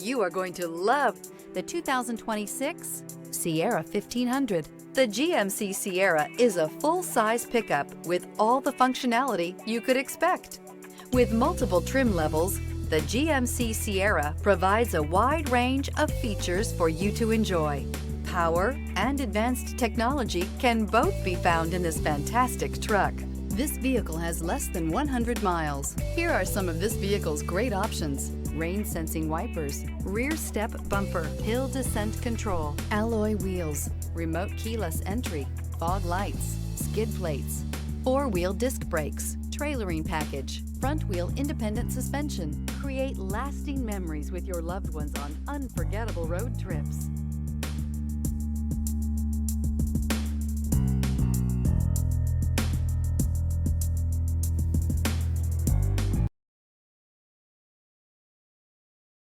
You are going to love the 2026 Sierra 1500. The GMC Sierra is a full-size pickup with all the functionality you could expect. With multiple trim levels, the GMC Sierra provides a wide range of features for you to enjoy. Power and advanced technology can both be found in this fantastic truck. This vehicle has less than 100 miles. Here are some of this vehicle's great options: rain-sensing wipers, rear step bumper, hill descent control, alloy wheels, remote keyless entry, fog lights, skid plates, four-wheel disc brakes, trailering package, front-wheel independent suspension. Create lasting memories with your loved ones on unforgettable road trips.